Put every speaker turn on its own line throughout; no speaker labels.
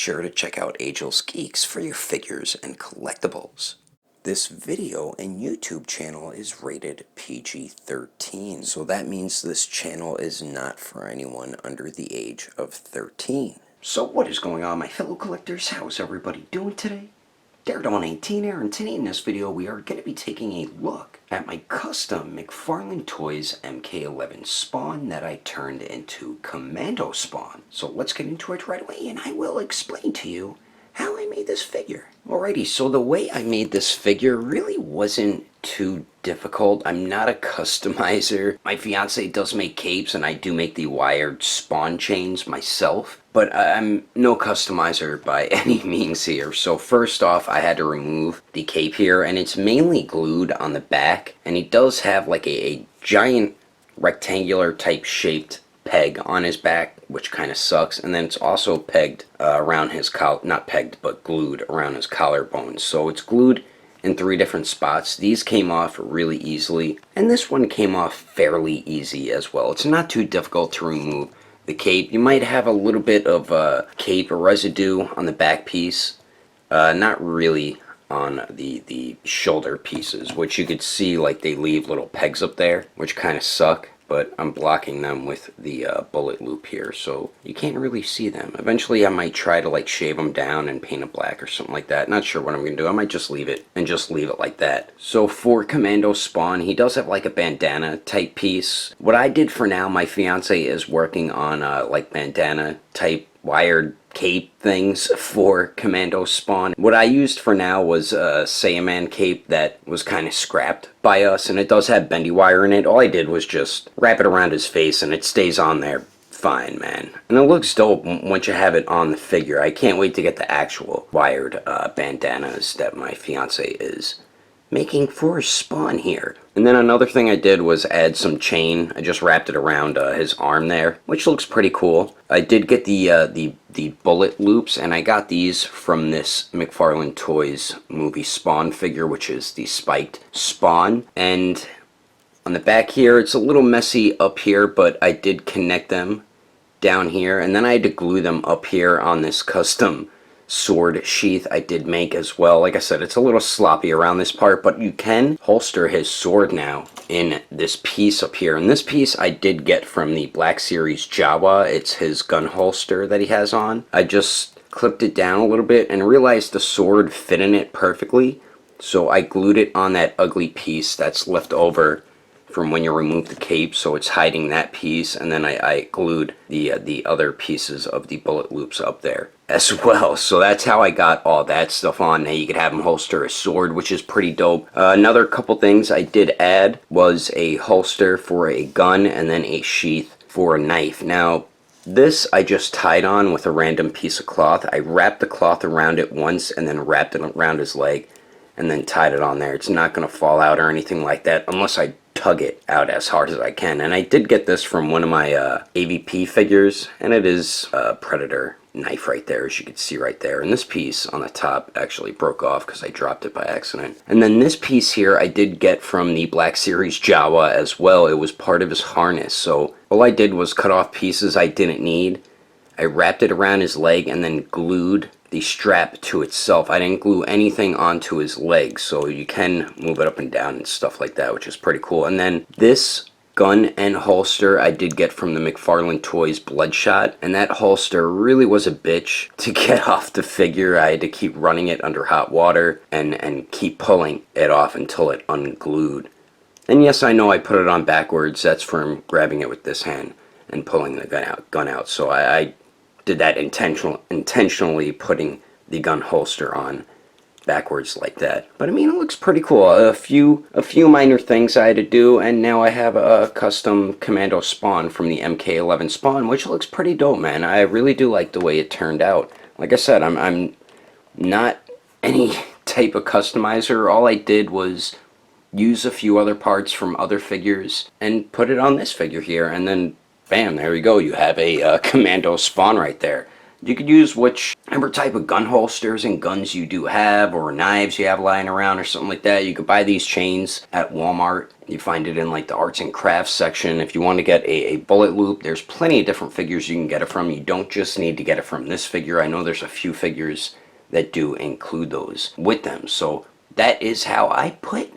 sure to check out Agelessgeeks for your figures and collectibles. This video and YouTube channel is rated PG-13, so that means this channel is not for anyone under the age of 13. So what is going on, my fellow collectors? How's everybody doing today? Daredevil19 here, and today in this video we are going to be taking a look at my custom McFarlane Toys MK11 Spawn that I turned into Commando Spawn. So let's get into it right away, and I will explain to you how I made this figure. Alrighty, so the way I made this figure really wasn't too difficult. I'm not a customizer. My fiance does make capes, and I do make the wired Spawn chains myself, but I'm no customizer by any means here. So first off, I had to remove the cape here, and it's mainly glued on the back, and he does have like a giant rectangular type shaped peg on his back, which kind of sucks, and then it's also pegged around his collar, not pegged, but glued around his collarbone. So it's glued in 3 different spots. These came off really easily, and this one came off fairly easy as well. It's not too difficult to remove the cape. You might have a little bit of cape residue on the back piece, not really on the shoulder pieces, which you could see like they leave little pegs up there, which kind of suck. But I'm blocking them with the bullet loop here, so you can't really see them. Eventually I might try to like shave them down and paint it black or something like that. Not sure what I'm going to do. I might just leave it like that. So for Commando Spawn, he does have like a bandana type piece. What I did for now, my fiance is working on like bandana type wired cape things for Commando Spawn. What I used for now was a Saiyaman cape that was kind of scrapped by us, and it does have bendy wire in it. All I did was just wrap it around his face, and it stays on there fine, man. And it looks dope once you have it on the figure. I can't wait to get the actual wired bandanas that my fiance is making for Spawn here. And then another thing I did was add some chain. I just wrapped it around his arm there, which looks pretty cool. I did get the bullet loops, and I got these from this McFarlane Toys movie Spawn figure, which is the spiked Spawn. And on the back here, it's a little messy up here, but I did connect them down here, and then I had to glue them up here on this custom sword sheath I did make as well. Like I said, it's a little sloppy around this part, but you can holster his sword now in this piece up here. And this piece I did get from the Black Series Jawa. It's his gun holster that he has on. I just clipped it down a little bit and realized the sword fit in it perfectly, so I glued it on that ugly piece that's left over from when you remove the cape, so it's hiding that piece, and then I glued the other pieces of the bullet loops up there as well. So that's how I got all that stuff on. Now you could have him holster a sword, which is pretty dope. Another couple things I did add was a holster for a gun and then a sheath for a knife. Now this I just tied on with a random piece of cloth. I wrapped the cloth around it once and then wrapped it around his leg and then tied it on there. It's not going to fall out or anything like that unless I tug it out as hard as I can. And I did get this from one of my AVP figures, and it is a Predator knife right there, as you can see right there. And this piece on the top actually broke off because I dropped it by accident. And then this piece here I did get from the Black Series Jawa as well. It was part of his harness, so all I did was cut off pieces I didn't need. I wrapped it around his leg and then glued the strap to itself. I didn't glue anything onto his legs, so you can move it up and down and stuff like that, which is pretty cool. And then this gun and holster I did get from the McFarlane Toys Bloodshot, and that holster really was a bitch to get off the figure. I had to keep running it under hot water and keep pulling it off until it unglued. And yes, I know I put it on backwards. That's from grabbing it with this hand and pulling the gun out. So I did that intentionally putting the gun holster on backwards like that. But I mean, it looks pretty cool. A few minor things I had to do, and now I have a custom Commando Spawn from the MK11 Spawn, which looks pretty dope, man. I really do like the way it turned out. Like I said, I'm not any type of customizer. All I did was use a few other parts from other figures and put it on this figure here, and then bam, there we go. You have a Commando Spawn right there. You could use whichever type of gun holsters and guns you do have, or knives you have lying around or something like that. You could buy these chains at Walmart. You find it in like the arts and crafts section. If you want to get a bullet loop, there's plenty of different figures you can get it from. You don't just need to get it from this figure. I know there's a few figures that do include those with them. So that is how I put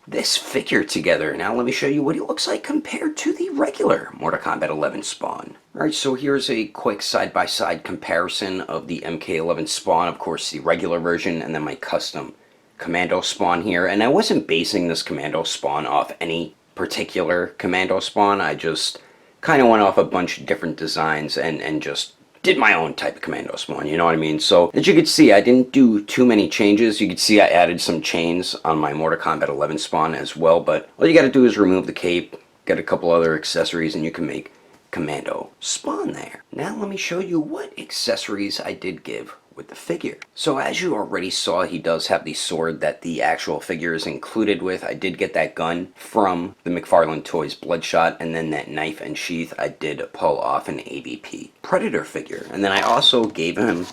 this figure together. Now let me show you what he looks like compared to the regular Mortal Kombat 11 Spawn. Alright, so here's a quick side-by-side comparison of the MK11 Spawn, of course the regular version, and then my custom Commando Spawn here. And I wasn't basing this Commando Spawn off any particular Commando Spawn. I just kind of went off a bunch of different designs and just did my own type of Commando Spawn, you know what I mean? So, as you can see, I didn't do too many changes. You can see I added some chains on my Mortal Kombat 11 Spawn as well, but all you gotta do is remove the cape, get a couple other accessories, and you can make Commando Spawn there. Now let me show you what accessories I did give with the figure. So as you already saw, he does have the sword that the actual figure is included with. I did get that gun from the McFarlane Toys Bloodshot, and then that knife and sheath I did pull off an AVP Predator figure. And then I also gave him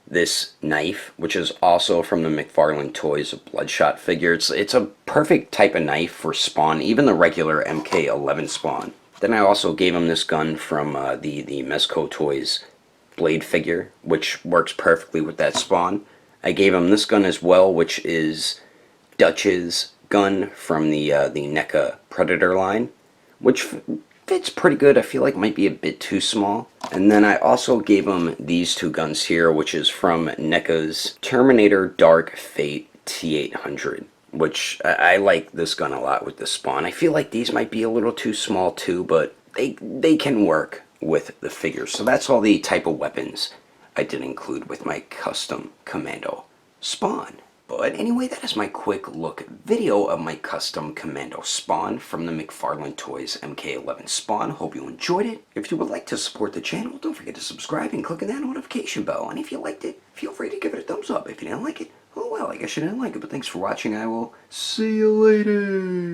this knife, which is also from the McFarlane Toys Bloodshot figure. It's a perfect type of knife for Spawn, even the regular MK11 Spawn. Then I also gave him this gun from the Mezco Toys blade figure, which works perfectly with that Spawn. I gave him this gun as well, which is Dutch's gun from the NECA Predator line, which fits pretty good. I feel like it might be a bit too small. And then I also gave him these two guns here, which is from NECA's Terminator Dark Fate T800, which I like this gun a lot with the Spawn. I feel like these might be a little too small too, but they can work with the figure. So that's all the type of weapons I did include with my custom Commando Spawn. But anyway, that is my quick look video of my custom Commando Spawn from the McFarlane Toys MK11 Spawn. Hope you enjoyed it. If you would like to support the channel, don't forget to subscribe and click on that notification bell. And if you liked it, feel free to give it a thumbs up. If you didn't like it, oh well, I guess you didn't like it. But thanks for watching. I will see you later.